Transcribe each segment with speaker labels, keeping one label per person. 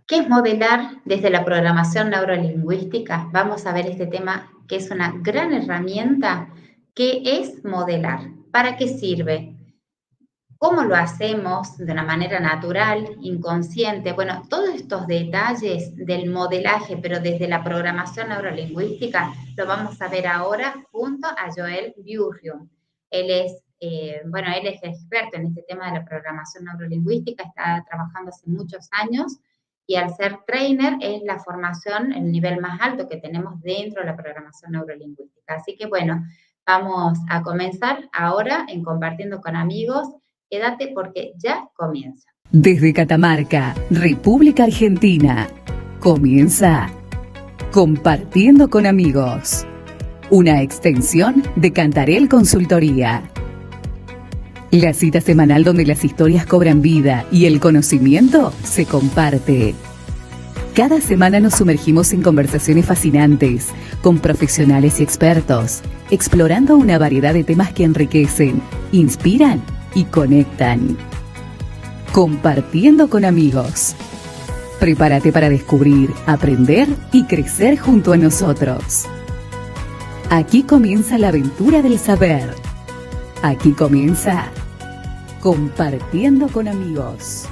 Speaker 1: ¿Qué es modelar desde la programación neurolingüística? Vamos a ver este tema que es una gran herramienta. ¿Qué es modelar? ¿Para qué sirve? ¿Cómo lo hacemos de una manera natural, inconsciente? Bueno, todos estos detalles del modelaje, pero desde la programación neurolingüística, lo vamos a ver ahora junto a Joel Burrium. Él es experto en este tema de la programación neurolingüística, está trabajando hace muchos años y al ser trainer es la formación, el nivel más alto que tenemos dentro de la programación neurolingüística. Así que bueno, vamos a comenzar ahora en compartiendo con amigos. Quédate porque ya comienza.
Speaker 2: Desde Catamarca, República Argentina, comienza Compartiendo con Amigos, una extensión de Cantarel Consultoría. La cita semanal donde las historias cobran vida y el conocimiento se comparte. Cada semana nos sumergimos en conversaciones fascinantes con profesionales y expertos, explorando una variedad de temas que enriquecen, inspiran y conectan. Compartiendo con Amigos. Prepárate para descubrir, aprender y crecer junto a nosotros. Aquí comienza la aventura del saber. Aquí comienza Compartiendo con Amigos.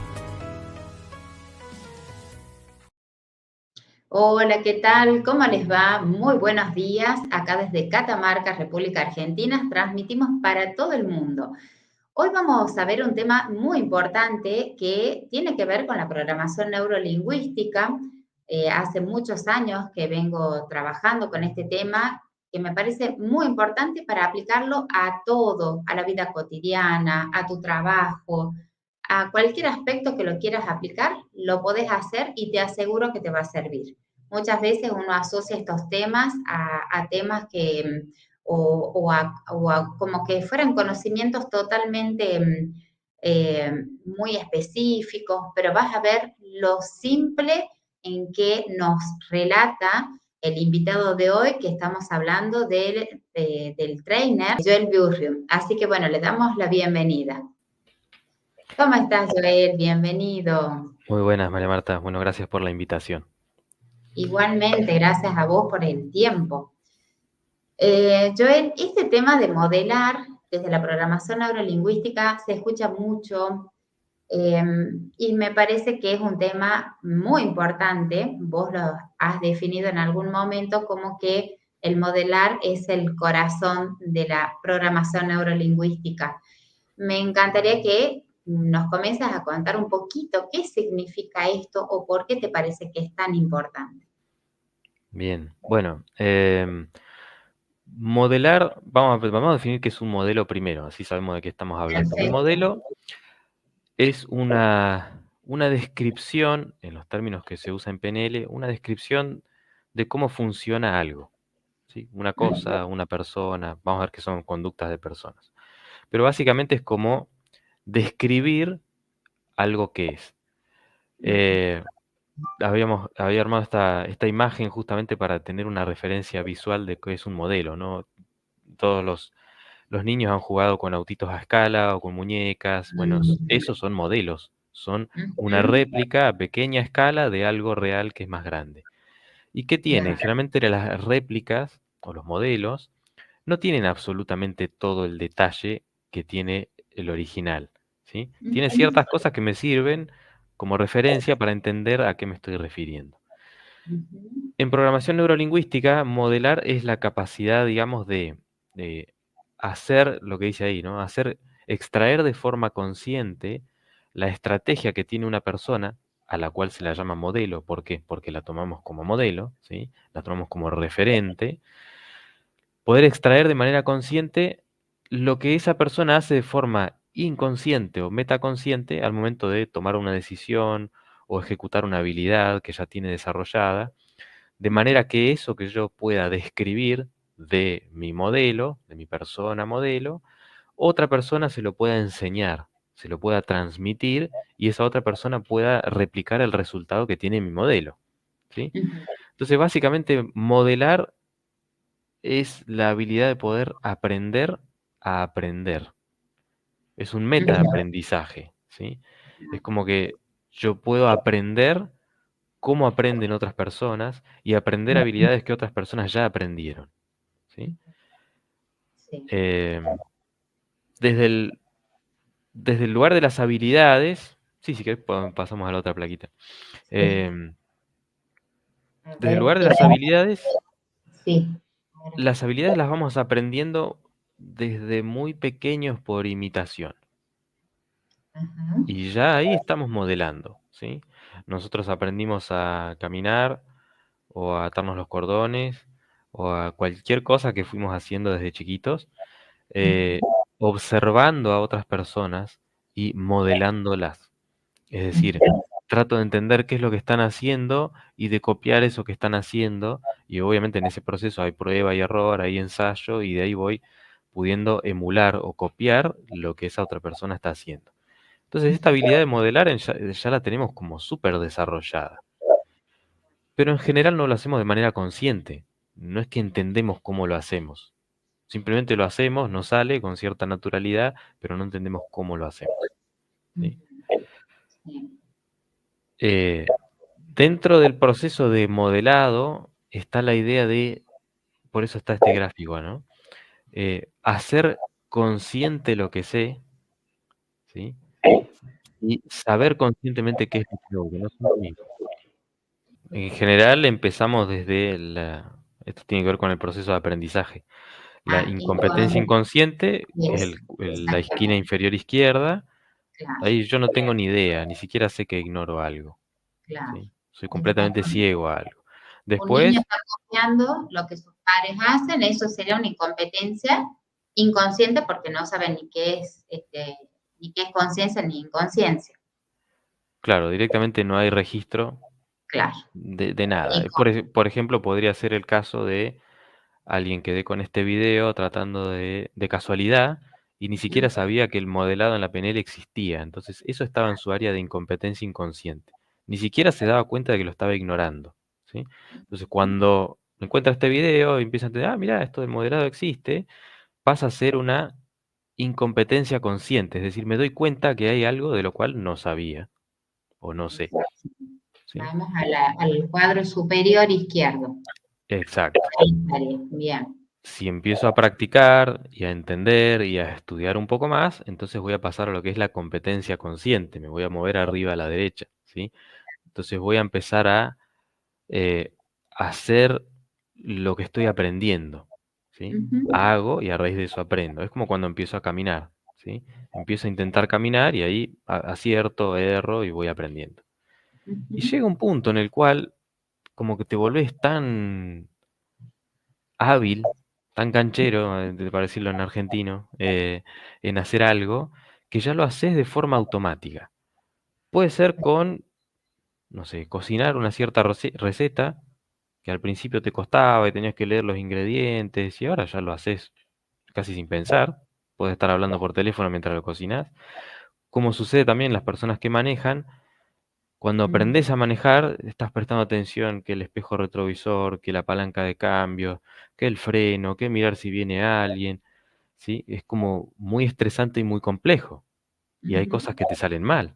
Speaker 1: Hola, ¿qué tal? ¿Cómo les va? Muy buenos días. Acá desde Catamarca, República Argentina, transmitimos para todo el mundo. Hoy vamos a ver un tema muy importante que tiene que ver con la programación neurolingüística. Hace muchos años que vengo trabajando con este tema que me parece muy importante para aplicarlo a todo, a la vida cotidiana, a tu trabajo, a cualquier aspecto que lo quieras aplicar, lo podés hacer y te aseguro que te va a servir. Muchas veces uno asocia estos temas a temas que o a como que fueran conocimientos totalmente muy específicos, pero vas a ver lo simple en que nos relata el invitado de hoy, que estamos hablando del trainer Joel Burrium. Así que bueno, le damos la bienvenida. ¿Cómo estás, Joel? Bienvenido.
Speaker 3: Muy buenas, María Marta. Bueno, gracias por la invitación.
Speaker 1: Igualmente, gracias a vos por el tiempo. Joel, este tema de modelar desde la programación neurolingüística se escucha mucho y me parece que es un tema muy importante. Vos lo has definido en algún momento como que el modelar es el corazón de la programación neurolingüística. Me encantaría que nos comiences a contar un poquito qué significa esto o por qué te parece que es tan importante.
Speaker 3: Bien, bueno, modelar, vamos a definir qué es un modelo primero, así sabemos de qué estamos hablando. Un
Speaker 1: Perfecto.
Speaker 3: modelo es una descripción, en los términos que se usa en PNL, una descripción de cómo funciona algo, ¿sí? Una cosa, una persona, vamos a ver qué son conductas de personas. Pero básicamente es como describir algo que es. Había armado esta imagen justamente para tener una referencia visual de qué es un modelo, ¿no? Todos los niños han jugado con autitos a escala o con muñecas. Bueno, esos son modelos, son una réplica a pequeña escala de algo real que es más grande. ¿Y qué tienen?
Speaker 1: Claro.
Speaker 3: Generalmente las réplicas o los modelos no tienen absolutamente todo el detalle que tiene el original, ¿sí? Tiene ciertas cosas que me sirven como referencia para entender a qué me estoy refiriendo. En programación neurolingüística, modelar es la capacidad, digamos, de hacer lo que dice ahí, ¿no? Extraer de forma consciente la estrategia que tiene una persona, a la cual se la llama modelo. ¿Por qué? Porque la tomamos como modelo, ¿sí? La tomamos como referente. Poder extraer de manera consciente lo que esa persona hace de forma inconsciente o metaconsciente al momento de tomar una decisión o ejecutar una habilidad que ya tiene desarrollada, de manera que eso que yo pueda describir de mi modelo, de mi persona modelo, otra persona se lo pueda enseñar, se lo pueda transmitir y esa otra persona pueda replicar el resultado que tiene mi modelo, ¿sí? Entonces, básicamente, modelar es la habilidad de poder aprender a aprender. Es un metaaprendizaje, ¿sí? Es como que yo puedo aprender cómo aprenden otras personas y aprender habilidades que otras personas ya aprendieron, ¿sí?
Speaker 1: Sí.
Speaker 3: Desde el lugar de las habilidades, sí, si querés pasamos a la otra plaquita.
Speaker 1: A
Speaker 3: Desde el
Speaker 1: ver,
Speaker 3: lugar de las habilidades,
Speaker 1: sí.
Speaker 3: las habilidades las vamos aprendiendo desde muy pequeños por imitación.
Speaker 1: Ajá.
Speaker 3: Y ya ahí estamos modelando, ¿sí? Nosotros aprendimos a caminar o a atarnos los cordones o a cualquier cosa que fuimos haciendo desde chiquitos, observando a otras personas y modelándolas. Es decir, trato de entender qué es lo que están haciendo y de copiar eso que están haciendo. Y obviamente en ese proceso hay prueba y error, hay ensayo y de ahí voy pudiendo emular o copiar lo que esa otra persona está haciendo. Entonces esta habilidad de modelar ya la tenemos como súper desarrollada. Pero en general no lo hacemos de manera consciente. No es que entendemos cómo lo hacemos. Simplemente lo hacemos, nos sale con cierta naturalidad, pero no entendemos cómo lo hacemos, ¿sí?
Speaker 1: Sí.
Speaker 3: Dentro del proceso de modelado está la idea de, por eso está este gráfico, ¿no? Hacer consciente lo que sé, ¿sí? Y saber conscientemente qué es lo que hago, que no es lo mismo. En general empezamos desde esto tiene que ver con el proceso de aprendizaje. La incompetencia inconsciente, que es la esquina
Speaker 1: Exactamente,
Speaker 3: inferior izquierda,
Speaker 1: claro,
Speaker 3: ahí yo no tengo ni idea, ni siquiera sé que ignoro algo,
Speaker 1: claro.
Speaker 3: ¿sí? Soy completamente
Speaker 1: Exactamente.
Speaker 3: ciego a algo.
Speaker 1: Un niño
Speaker 3: Después,
Speaker 1: está copiando lo que sus padres hacen, eso sería una incompetencia inconsciente porque no saben ni qué es conciencia ni inconsciencia.
Speaker 3: claro, directamente no hay registro
Speaker 1: Claro.
Speaker 3: de nada. Por ejemplo, podría ser el caso de alguien que dé con este video tratando de casualidad y ni siquiera sabía que el modelado en la PNL existía. Entonces, eso estaba en su área de incompetencia inconsciente. Ni siquiera se daba cuenta de que lo estaba ignorando, ¿sí? Entonces, cuando encuentra este video y empieza a entender, mira, esto del modelado existe, pasa a ser una incompetencia consciente. Es decir, me doy cuenta que hay algo de lo cual no sabía o no sé, ¿sí?
Speaker 1: Vamos al cuadro superior izquierdo.
Speaker 3: Exacto.
Speaker 1: Ahí estaría, bien.
Speaker 3: Si empiezo a practicar y a entender y a estudiar un poco más, entonces voy a pasar a lo que es la competencia consciente, me voy a mover arriba a la derecha, ¿sí? Entonces voy a empezar a hacer lo que estoy aprendiendo, ¿sí? Hago y a raíz de eso aprendo. Es como cuando empiezo a caminar, ¿sí? Empiezo a intentar caminar y ahí acierto, erro y voy aprendiendo. Y llega un punto en el cual como que te volvés tan hábil, tan canchero, para decirlo en argentino, en hacer algo, que ya lo haces de forma automática. Puede ser con, no sé, cocinar una cierta receta que al principio te costaba y tenías que leer los ingredientes y ahora ya lo haces casi sin pensar. Puedes estar hablando por teléfono mientras lo cocinas. Como sucede también en las personas que manejan, cuando aprendes a manejar, estás prestando atención que el espejo retrovisor, que la palanca de cambio, que el freno, que mirar si viene alguien, ¿sí? Es como muy estresante y muy complejo. Y hay cosas que te salen mal,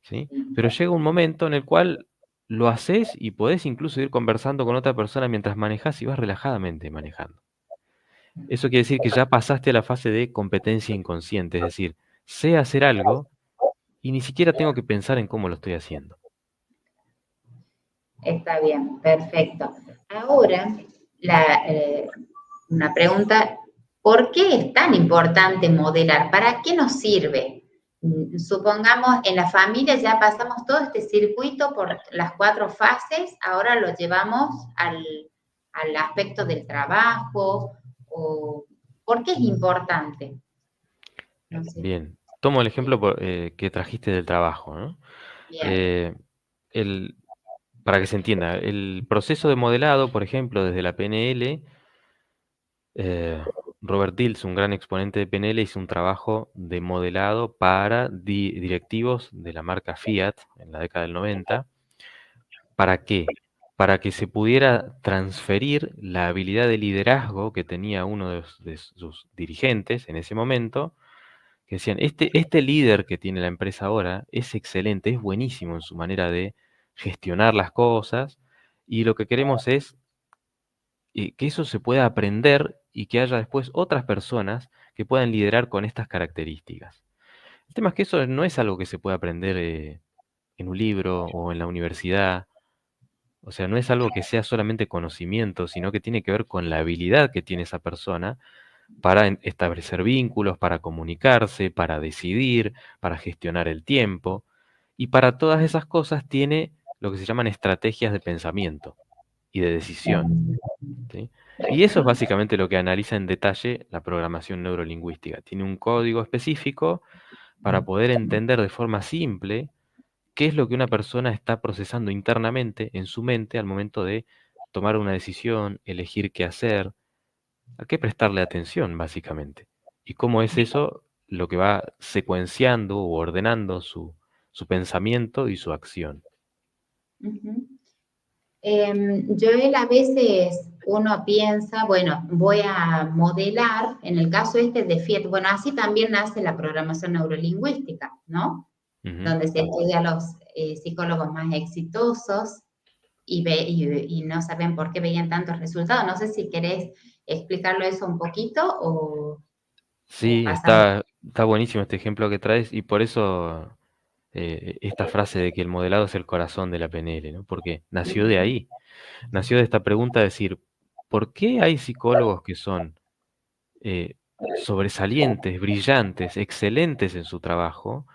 Speaker 3: ¿sí? Pero llega un momento en el cual lo haces y podés incluso ir conversando con otra persona mientras manejas y vas relajadamente manejando. Eso quiere decir que ya pasaste a la fase de competencia inconsciente, es decir, sé hacer algo y ni siquiera tengo que pensar en cómo lo estoy haciendo.
Speaker 1: Está bien, perfecto. Ahora, una pregunta, ¿por qué es tan importante modelar? ¿Para qué nos sirve? Supongamos, en la familia ya pasamos todo este circuito por las 4 fases, ahora lo llevamos al aspecto del trabajo, ¿por qué es importante? No sé.
Speaker 3: Bien, tomo el ejemplo que trajiste del trabajo, ¿no?
Speaker 1: Bien.
Speaker 3: Eh, el, para que se entienda, el proceso de modelado, por ejemplo, desde la PNL, Robert Dills, un gran exponente de PNL, hizo un trabajo de modelado para directivos de la marca Fiat en la década del 90. ¿Para qué? Para que se pudiera transferir la habilidad de liderazgo que tenía uno de sus dirigentes en ese momento, que decían, este líder que tiene la empresa ahora es excelente, es buenísimo en su manera de gestionar las cosas, y lo que queremos es que eso se pueda aprender y que haya después otras personas que puedan liderar con estas características. El tema es que eso no es algo que se puede aprender en un libro o en la universidad. O sea, no es algo que sea solamente conocimiento, sino que tiene que ver con la habilidad que tiene esa persona para establecer vínculos, para comunicarse, para decidir, para gestionar el tiempo. Y para todas esas cosas tiene lo que se llaman estrategias de pensamiento y de decisión, ¿sí? Y eso es básicamente lo que analiza en detalle la programación neurolingüística. Tiene un código específico para poder entender de forma simple qué es lo que una persona está procesando internamente en su mente al momento de tomar una decisión, elegir qué hacer, a qué prestarle atención, básicamente. Y cómo es eso lo que va secuenciando o ordenando su pensamiento y su acción.
Speaker 1: Ujú. Joel, a veces uno piensa, bueno, voy a modelar, en el caso este de Fiat, bueno, así también nace la programación neurolingüística, ¿no?
Speaker 3: Ujú.
Speaker 1: Donde se estudia a los psicólogos más exitosos y no saben por qué veían tantos resultados. No sé si querés explicarlo eso un poquito o
Speaker 3: Sí,
Speaker 1: pasamos.
Speaker 3: está buenísimo este ejemplo que traes y por eso esta frase de que el modelado es el corazón de la PNL, ¿no? Porque nació de ahí, nació de esta pregunta de decir, ¿por qué hay psicólogos que son eh, sobresalientes, brillantes, excelentes en su trabajo,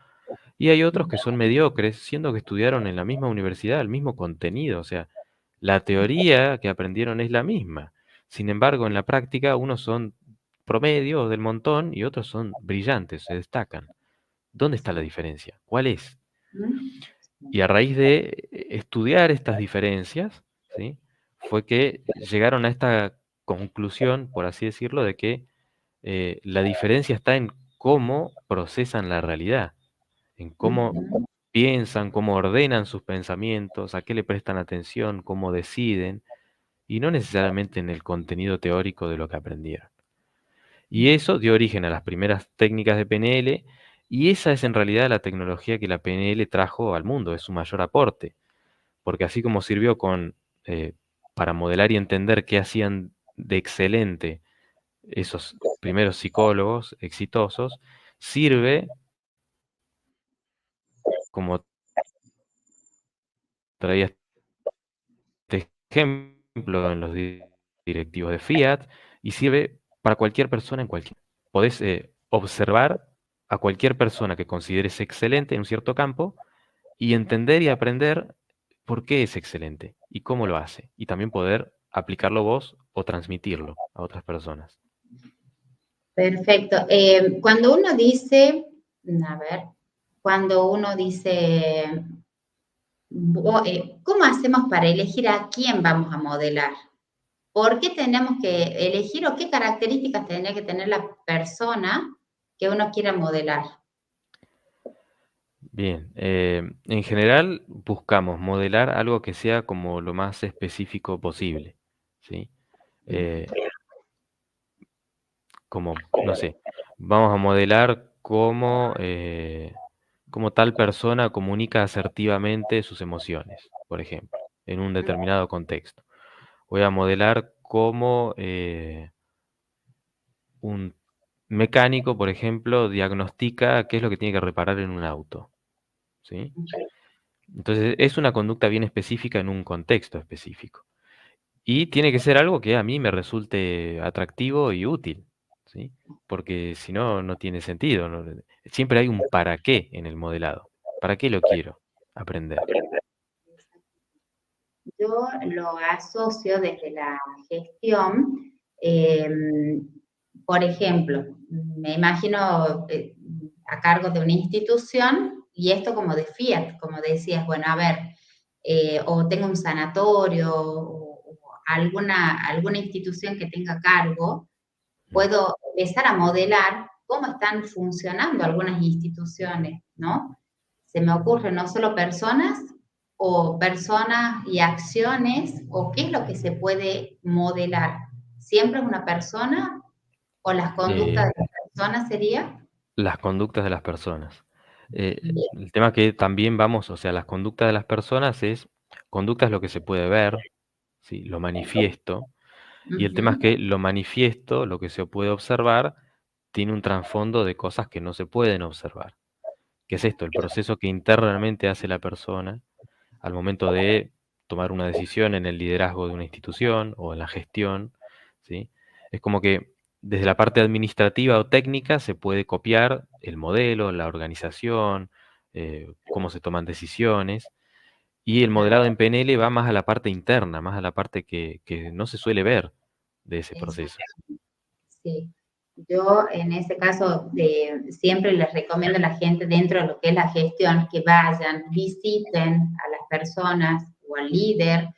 Speaker 3: y hay otros que son mediocres, siendo que estudiaron en la misma universidad, el mismo contenido? O sea, la teoría que aprendieron es la misma. Sin embargo, en la práctica, unos son promedio del montón y otros son brillantes, se destacan. ¿Dónde está la diferencia? ¿Cuál es? Y a raíz de estudiar estas diferencias, ¿sí? Fue que llegaron a esta conclusión, por así decirlo, de que la diferencia está en cómo procesan la realidad, en cómo piensan, cómo ordenan sus pensamientos, a qué le prestan atención, cómo deciden, y no necesariamente en el contenido teórico de lo que aprendieron. Y eso dio origen a las primeras técnicas de PNL, y esa es en realidad la tecnología que la PNL trajo al mundo, es su mayor aporte, porque así como sirvió eh, para modelar y entender qué hacían de excelente esos primeros psicólogos exitosos, sirve como traía este ejemplo en los directivos de Fiat, y sirve para cualquier persona en cualquier. Podés observar a cualquier persona que consideres excelente en un cierto campo y entender y aprender por qué es excelente y cómo lo hace. Y también poder aplicarlo vos o transmitirlo a otras personas.
Speaker 1: Perfecto. Cuando uno dice, a ver, cuando uno dice, ¿cómo hacemos para elegir a quién vamos a modelar? ¿Por qué tenemos que elegir o qué características tendría que tener la persona que uno quiera modelar?
Speaker 3: Bien, en general buscamos modelar algo que sea como lo más específico posible, ¿sí? Eh, Como, no sé, vamos a modelar cómo tal persona comunica asertivamente sus emociones, por ejemplo, en un determinado contexto. Voy a modelar cómo un mecánico, por ejemplo, diagnostica qué es lo que tiene que reparar en un auto, ¿sí? Entonces, es una conducta bien específica en un contexto específico. Y tiene que ser algo que a mí me resulte atractivo y útil, ¿sí? Porque si no, no tiene sentido, ¿no? Siempre hay un para qué en el modelado. ¿Para qué lo quiero aprender?
Speaker 1: Yo lo asocio desde la gestión, por ejemplo, me imagino a cargo de una institución y esto como de Fiat, como decías, bueno, a ver, o tengo un sanatorio o alguna institución que tenga cargo, puedo empezar a modelar cómo están funcionando algunas instituciones, ¿no? Se me ocurre no solo personas o personas y acciones, o qué es lo que se puede modelar. ¿Siempre es una persona o las conductas
Speaker 3: Eh,
Speaker 1: de la persona sería?
Speaker 3: las conductas de las personas. El tema que también vamos, o sea, las conductas de las personas es Conducta es lo que se puede ver, ¿sí? Lo manifiesto. Y el tema es
Speaker 1: Ujú.
Speaker 3: que lo manifiesto, lo que se puede observar, tiene un trasfondo de cosas que no se pueden observar. ¿Qué es esto? El proceso que internamente hace la persona al momento de tomar una decisión en el liderazgo de una institución o en la gestión, ¿sí? Es como que desde la parte administrativa o técnica se puede copiar el modelo, la organización, cómo se toman decisiones, y el modelado en PNL va más a la parte interna, más a la parte que no se suele ver de ese
Speaker 1: Exacto,
Speaker 3: proceso.
Speaker 1: sí. Yo en ese caso siempre les recomiendo a la gente dentro de lo que es la gestión que vayan, visiten a las personas o al líder,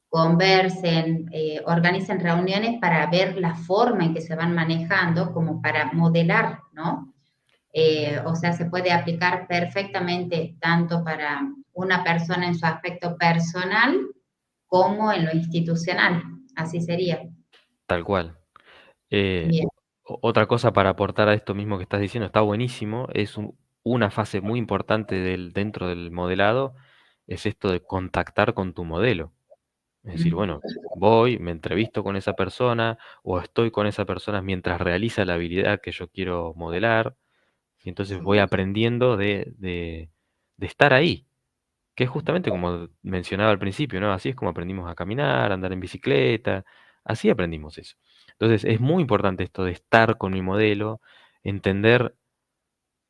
Speaker 1: conversen, organicen reuniones para ver la forma en que se van manejando, como para modelar, ¿no? O sea, se puede aplicar perfectamente tanto para una persona en su aspecto personal como en lo institucional. Así sería.
Speaker 3: Tal cual. Eh,
Speaker 1: Bien.
Speaker 3: Otra cosa para aportar a esto mismo que estás diciendo, está buenísimo, es una fase muy importante dentro del modelado, es esto de contactar con tu modelo. Es decir,
Speaker 1: Ujú.
Speaker 3: bueno, voy, me entrevisto con esa persona o estoy con esa persona mientras realiza la habilidad que yo quiero modelar, y entonces voy
Speaker 1: Sí.
Speaker 3: aprendiendo de estar ahí, que es justamente como mencionaba al principio, ¿no? Así es como aprendimos a caminar, a andar en bicicleta, así aprendimos eso. Entonces es muy importante esto de estar con mi modelo, entender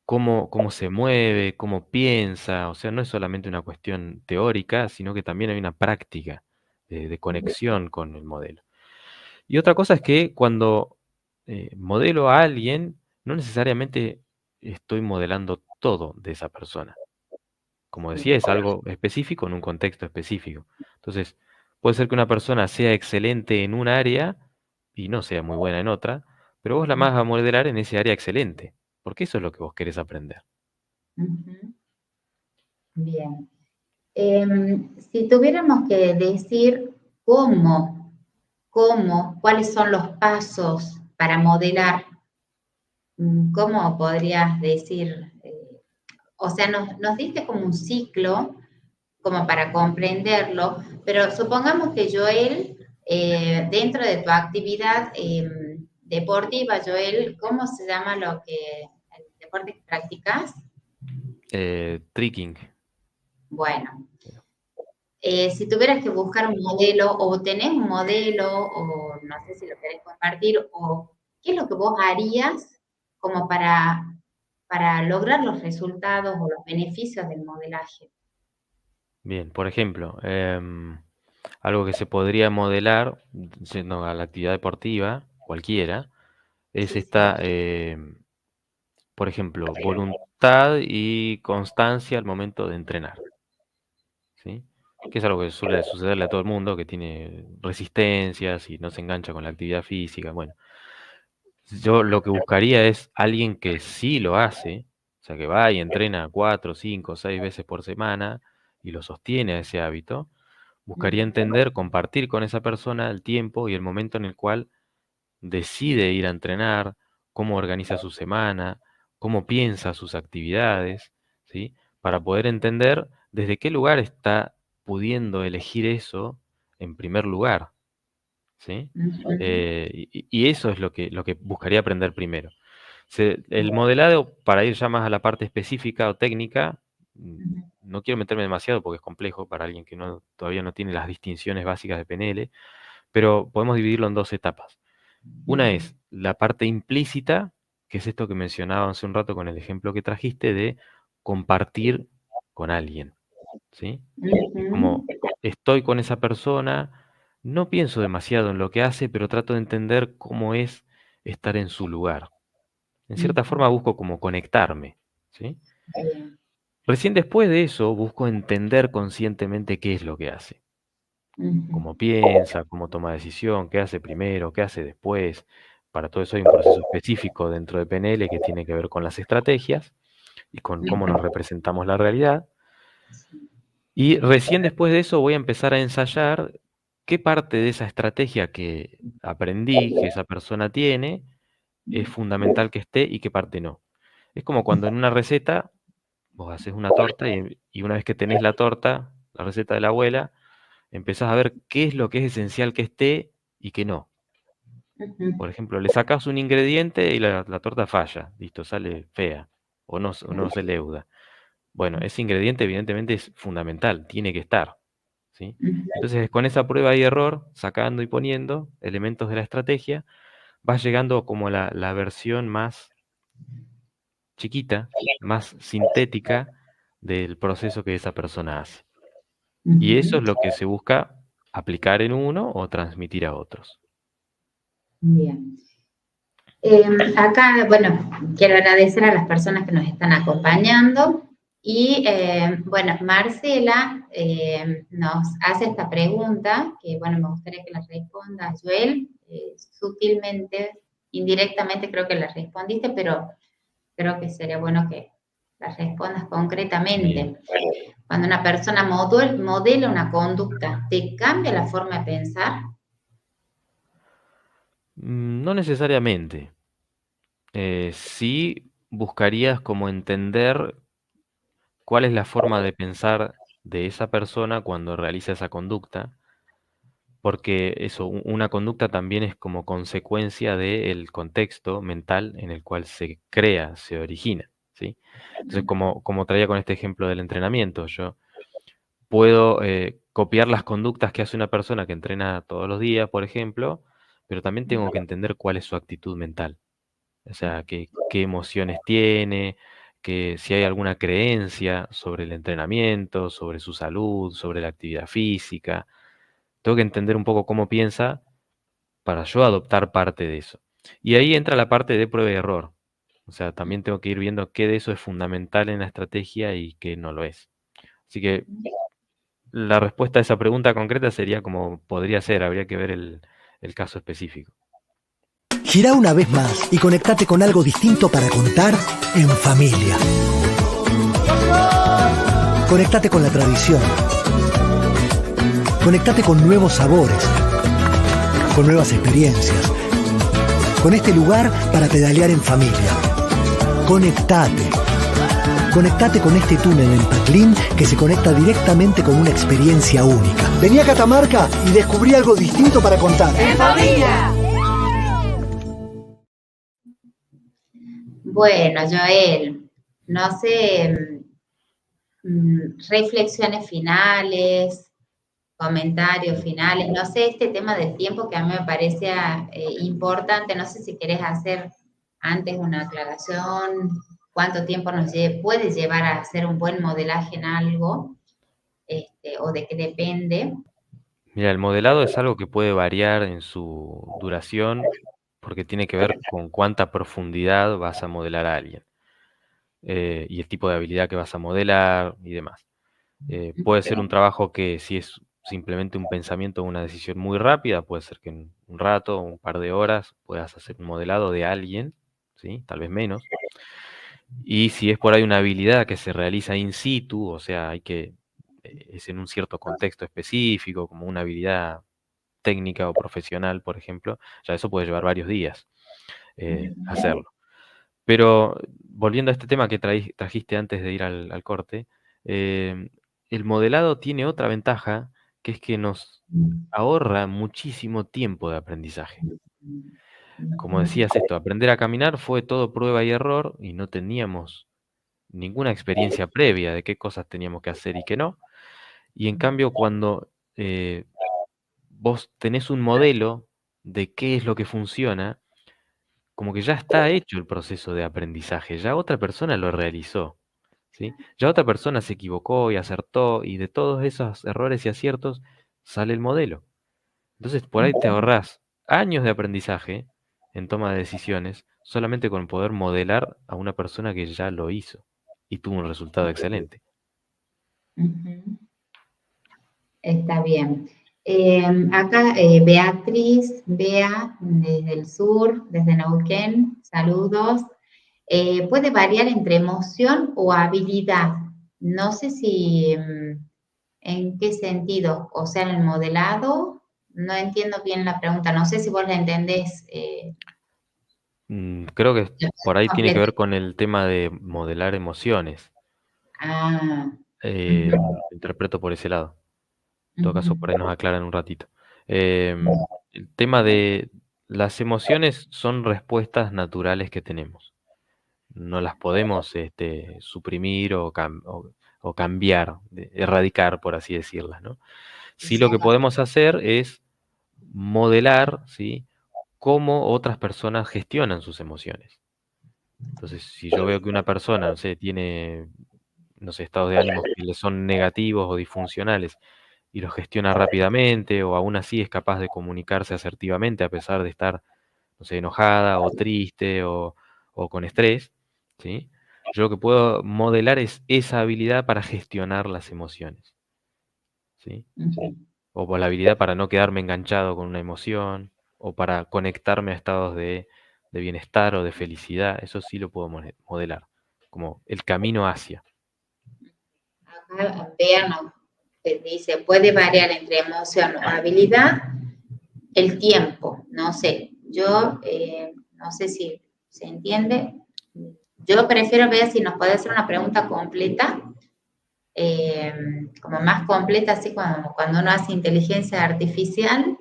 Speaker 3: cómo se mueve, cómo piensa, o sea, no es solamente una cuestión teórica, sino que también hay una práctica de conexión con el modelo. Y otra cosa es que cuando modelo a alguien, no necesariamente estoy modelando todo de esa persona. Como
Speaker 1: Sí.
Speaker 3: decía, es algo específico en un contexto específico. Entonces, puede ser que una persona sea excelente en un área y no sea muy buena en otra, pero vos la vas a modelar en ese área excelente, porque eso es lo que vos querés aprender.
Speaker 1: Ujú. Bien. Si tuviéramos que decir cuáles son los pasos para modelar, ¿cómo podrías decir? O sea, nos diste como un ciclo, como para comprenderlo, pero supongamos que Joel, dentro de tu actividad deportiva, Joel, ¿cómo se llama el deporte que practicas?
Speaker 3: Tricking.
Speaker 1: Bueno, si tuvieras que buscar un modelo o tenés un modelo o no sé si lo querés compartir o qué es lo que vos harías como para lograr los resultados o los beneficios del modelaje.
Speaker 3: Bien, por ejemplo, algo que se podría modelar, yendo a la actividad deportiva, cualquiera, es
Speaker 1: Sí, sí.
Speaker 3: esta, por ejemplo, voluntad y constancia al momento de entrenar, ¿sí? Que es algo que suele sucederle a todo el mundo, que tiene resistencias y no se engancha con la actividad física. Bueno, yo lo que buscaría es alguien que sí lo hace, o sea, que va y entrena 4, 5, 6 veces por semana y lo sostiene a ese hábito. Buscaría
Speaker 1: Ujú,
Speaker 3: entender, compartir con esa persona el tiempo y el momento en el cual decide ir a entrenar, cómo organiza su semana, cómo piensa sus actividades, ¿sí? Para poder entender desde qué lugar está pudiendo elegir eso en primer lugar, ¿sí?
Speaker 1: ujú,
Speaker 3: Y eso es lo que buscaría aprender primero. El modelado, para ir ya más a la parte específica o técnica,
Speaker 1: ujú,
Speaker 3: no quiero meterme demasiado porque es complejo para alguien que todavía no tiene las distinciones básicas de PNL, pero podemos dividirlo en dos etapas. Una
Speaker 1: ujú,
Speaker 3: es la parte implícita, que es esto que mencionaba hace un rato con el ejemplo que trajiste de compartir con alguien, ¿sí? Es como
Speaker 1: ujú,
Speaker 3: estoy con esa persona, no pienso demasiado en lo que hace, pero trato de entender cómo es estar en su lugar. En cierta
Speaker 1: ujú.
Speaker 3: forma busco como conectarme, ¿sí?
Speaker 1: Bien.
Speaker 3: Recién después de eso busco entender conscientemente qué es lo que hace,
Speaker 1: Ujú,
Speaker 3: cómo piensa, cómo toma decisión, qué hace primero, qué hace después. Para todo eso hay un proceso específico dentro de PNL que tiene que ver con las estrategias y con cómo nos
Speaker 1: ujú.
Speaker 3: representamos la realidad.
Speaker 1: Sí.
Speaker 3: Y recién después de eso voy a empezar a ensayar qué parte de esa estrategia que aprendí, que esa persona tiene, es fundamental que esté y qué parte no. Es como cuando en una receta vos haces una torta y una vez que tenés la torta, la receta de la abuela, empezás a ver qué es lo que es esencial que esté y qué no. Por ejemplo, le sacás un ingrediente y la torta falla, listo, sale fea o no se leuda. Bueno, ese ingrediente evidentemente es fundamental, tiene que estar, ¿sí? Entonces, con esa prueba y error, sacando y poniendo elementos de la estrategia, vas llegando como a la versión más chiquita, más sintética del proceso que esa persona hace. Y eso es lo que se busca aplicar en uno o transmitir a otros.
Speaker 1: Bien. Acá, bueno, quiero agradecer a las personas que nos están acompañando. Y bueno, Marcela nos hace esta pregunta, que bueno, me gustaría que la responda Joel, sutilmente, indirectamente creo que la respondiste, pero creo que sería bueno que la respondas concretamente.
Speaker 3: Bien.
Speaker 1: Cuando una persona modela una conducta, ¿te cambia la forma de pensar?
Speaker 3: No necesariamente. Sí buscarías como entender cuál es la forma de pensar de esa persona cuando realiza esa conducta, porque eso, una conducta también es como consecuencia del contexto mental en el cual se crea, se origina, ¿sí? Entonces, como traía con este ejemplo del entrenamiento, yo puedo copiar las conductas que hace una persona que entrena todos los días, por ejemplo, pero también tengo que entender cuál es su actitud mental. O sea, qué emociones tiene, que si hay alguna creencia sobre el entrenamiento, sobre su salud, sobre la actividad física. Tengo que entender un poco cómo piensa para yo adoptar parte de eso. Y ahí entra la parte de prueba y error. O sea, también tengo que ir viendo qué de eso es fundamental en la estrategia y qué no lo es. Así que la respuesta a esa pregunta concreta sería como podría ser, habría que ver el caso específico.
Speaker 4: Gira una vez más y conectate con algo distinto para contar en familia. Conectate con la tradición. Conectate con nuevos sabores, con nuevas experiencias, con este lugar para pedalear en familia. Conectate. Conectate con este túnel en Paclín que se conecta directamente con una experiencia única. Vení a Catamarca y descubrí algo distinto para contar.
Speaker 5: ¡En familia!
Speaker 1: Bueno, Joel, no sé, reflexiones finales, comentarios finales, no sé, este tema del tiempo que a mí me parece importante, no sé si querés hacer antes una aclaración, cuánto tiempo puede llevar a hacer un buen modelaje en algo, o de qué depende.
Speaker 3: Mira, el modelado es algo que puede variar en su duración porque tiene que ver con cuánta profundidad vas a modelar a alguien y el tipo de habilidad que vas a modelar y demás. Puede ser un trabajo que si es simplemente un pensamiento o una decisión muy rápida, puede ser que en un rato, un par de horas, puedas hacer un modelado de alguien, ¿sí? Tal vez menos. Y si es por ahí una habilidad que se realiza in situ, o sea, es en un cierto contexto específico, como una habilidad técnica o profesional, por ejemplo, ya eso puede llevar varios días hacerlo. Pero volviendo a este tema que trajiste antes de ir al corte, el modelado tiene otra ventaja, que es que nos ahorra muchísimo tiempo de aprendizaje. Como decías esto, aprender a caminar fue todo prueba y error y no teníamos ninguna experiencia previa de qué cosas teníamos que hacer y qué no. Y en cambio, cuando vos tenés un modelo de qué es lo que funciona, como que ya está hecho el proceso de aprendizaje, ya otra persona lo realizó, ¿sí? Ya otra persona se equivocó y acertó, y de todos esos errores y aciertos sale el modelo. Entonces, por ahí te ahorrás años de aprendizaje en toma de decisiones solamente con poder modelar a una persona que ya lo hizo y tuvo un resultado excelente.
Speaker 1: Está bien. Acá Beatriz, Bea, desde el sur, desde Neuquén, saludos. Puede variar entre emoción o habilidad. No sé si, en qué sentido, o sea, en el modelado, no entiendo bien la pregunta, no sé si vos la entendés.
Speaker 3: Creo que por ahí tiene que
Speaker 1: Completa.
Speaker 3: ver con el tema de modelar emociones.
Speaker 1: Ah, Ujú,
Speaker 3: Interpreto por ese lado. En todo caso, por ahí nos
Speaker 1: ujú.
Speaker 3: aclaran un ratito. El tema de las emociones son respuestas naturales que tenemos. No las podemos suprimir o cambiar, erradicar, por así decirlas, ¿no? Sí, lo que
Speaker 1: Exacto.
Speaker 3: podemos hacer es modelar, ¿sí?, cómo otras personas gestionan sus emociones. Entonces, si yo veo que una persona, no sé, tiene, no sé, estados de ánimos que le son negativos o disfuncionales y los gestiona rápidamente o aún así es capaz de comunicarse asertivamente a pesar de estar, no sé, enojada o triste o con estrés, ¿sí? Yo lo que puedo modelar es esa habilidad para gestionar las emociones, ¿sí?
Speaker 1: Ujú.
Speaker 3: O por la habilidad para no quedarme enganchado con una emoción, o para conectarme a estados de bienestar o de felicidad. Eso sí lo puedo modelar, como el camino hacia.
Speaker 1: Acá vean, dice, puede variar entre emoción o habilidad el tiempo. No sé, yo no sé si se entiende. Yo prefiero ver si nos puede hacer una pregunta completa, eh, como más completa, así como cuando uno hace inteligencia artificial.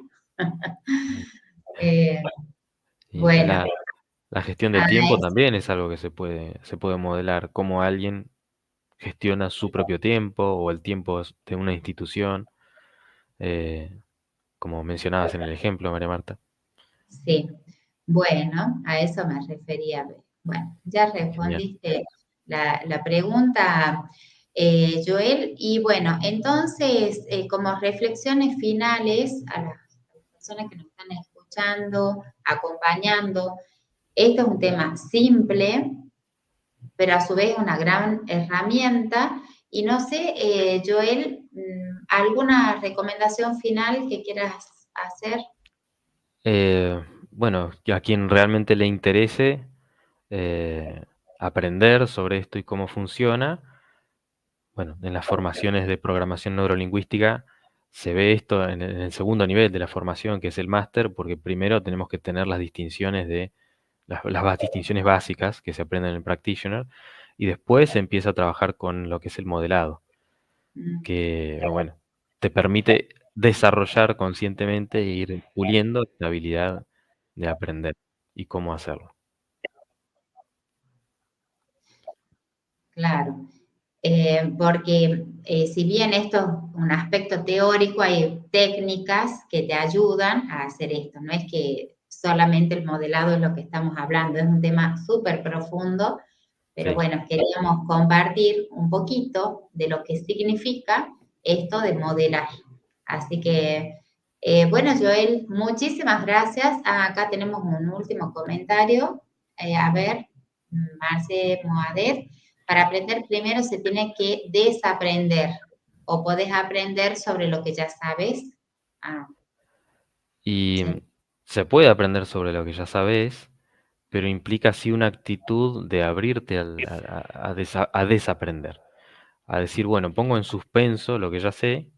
Speaker 1: Eh,
Speaker 3: Y
Speaker 1: bueno,
Speaker 3: la gestión del
Speaker 1: a
Speaker 3: tiempo
Speaker 1: eso,
Speaker 3: también es algo que se puede modelar, cómo alguien gestiona su propio tiempo o el tiempo de una institución, eh, como mencionabas en el ejemplo, María Marta.
Speaker 1: sí. Bueno, a eso me refería. Bueno, ya
Speaker 3: Genial.
Speaker 1: respondiste la pregunta, Joel. Y bueno, entonces, como reflexiones finales a las personas que nos están escuchando, acompañando, este es un tema simple, pero a su vez una gran herramienta. Y no sé, Joel, ¿alguna recomendación final que quieras hacer?
Speaker 3: Bueno, a quien realmente le interese eh, aprender sobre esto y cómo funciona, bueno, en las formaciones de programación neurolingüística se ve esto en el segundo nivel de la formación, que es el máster, porque primero tenemos que tener las distinciones las distinciones básicas que se aprenden en el practitioner, y después se empieza a trabajar con lo que es el modelado,
Speaker 1: Mm,
Speaker 3: que, bueno, te permite desarrollar conscientemente e ir puliendo la habilidad de aprender y cómo hacerlo.
Speaker 1: claro. Porque si bien esto es un aspecto teórico, hay técnicas que te ayudan a hacer esto. No es que solamente el modelado es lo que estamos hablando, es un tema súper profundo, pero
Speaker 3: Sí.
Speaker 1: bueno, queríamos compartir un poquito de lo que significa esto de modelar. Así que, bueno, Joel, muchísimas gracias. Ah, acá tenemos un último comentario. A ver, Marce Moadet. Para aprender primero se tiene que desaprender o podés aprender sobre lo que ya sabes. Ah,
Speaker 3: Y
Speaker 1: sí.
Speaker 3: se puede aprender sobre lo que ya sabes, pero implica sí una actitud de abrirte a desaprender. A decir, bueno, pongo en suspenso lo que ya sé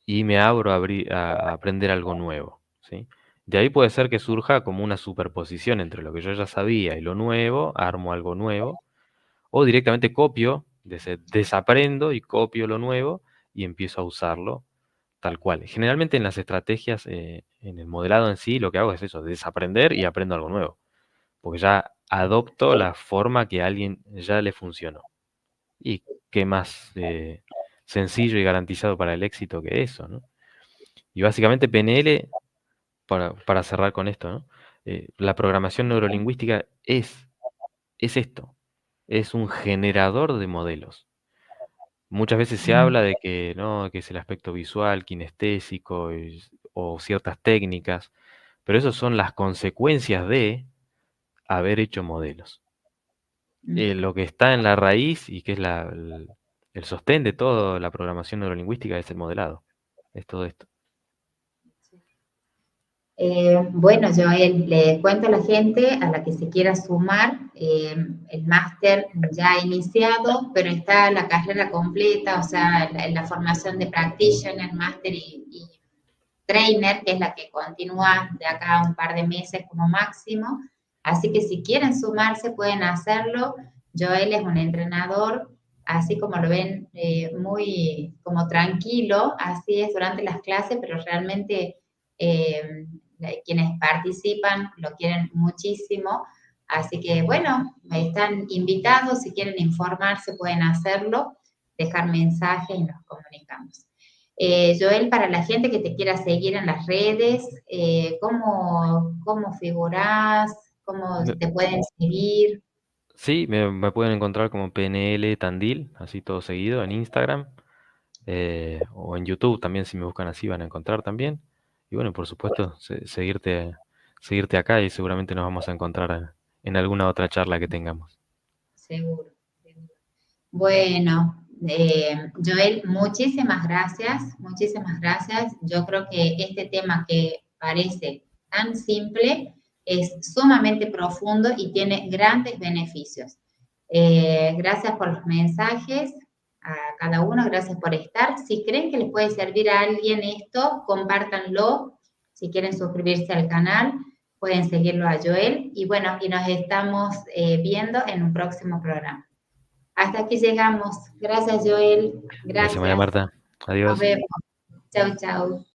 Speaker 3: y me abro a aprender algo nuevo, ¿sí? De ahí puede ser que surja como una superposición entre lo que yo ya sabía y lo nuevo, armo algo nuevo, o directamente copio, desaprendo y copio lo nuevo y empiezo a usarlo tal cual. Generalmente en las estrategias, en el modelado en sí, lo que hago es eso, desaprender y aprendo algo nuevo, porque ya adopto la forma que a alguien ya le funcionó. Y qué más sencillo y garantizado para el éxito que eso, ¿no? Y básicamente PNL, para cerrar con esto, ¿no? La programación neurolingüística es esto, es un generador de modelos. Muchas veces se habla de que, ¿no?, que es el aspecto visual, kinestésico o ciertas técnicas, pero eso son las consecuencias de haber hecho modelos. Lo que está en la raíz y que es el sostén de toda la programación neurolingüística es el modelado, es todo esto.
Speaker 1: Bueno, yo le cuento a la gente a la que se quiera sumar, el máster ya ha iniciado, pero está la carrera completa, o sea, la formación de practitioner, máster y trainer, que es la que continúa de acá a un par de meses como máximo. Así que si quieren sumarse, pueden hacerlo. Joel es un entrenador así como lo ven, muy como tranquilo, así es durante las clases, pero realmente quienes participan lo quieren muchísimo. Así que bueno, están invitados, si quieren informarse pueden hacerlo, dejar mensaje y nos comunicamos. Joel, para la gente que te quiera seguir en las redes, ¿cómo figurás? ¿Cómo
Speaker 3: Me-
Speaker 1: te pueden seguir?
Speaker 3: sí, me pueden encontrar como PNL Tandil, así todo seguido, en Instagram. O en YouTube también, si me buscan así, van a encontrar también. Y bueno, por supuesto, seguirte acá y seguramente nos vamos a encontrar en alguna otra charla que tengamos.
Speaker 1: Seguro, seguro. Bueno, Joel, muchísimas gracias, muchísimas gracias. Yo creo que este tema que parece tan simple es sumamente profundo y tiene grandes beneficios. Gracias por los mensajes a cada uno, gracias por estar. Si creen que les puede servir a alguien esto, compártanlo. Si quieren suscribirse al canal, pueden seguirlo a Joel. Y bueno, y nos estamos viendo en un próximo programa. Hasta aquí llegamos. Gracias, Joel.
Speaker 3: Gracias, María
Speaker 1: Gracias.
Speaker 3: Marta.
Speaker 1: Nos
Speaker 3: Adiós.
Speaker 1: vemos. Chau, chau.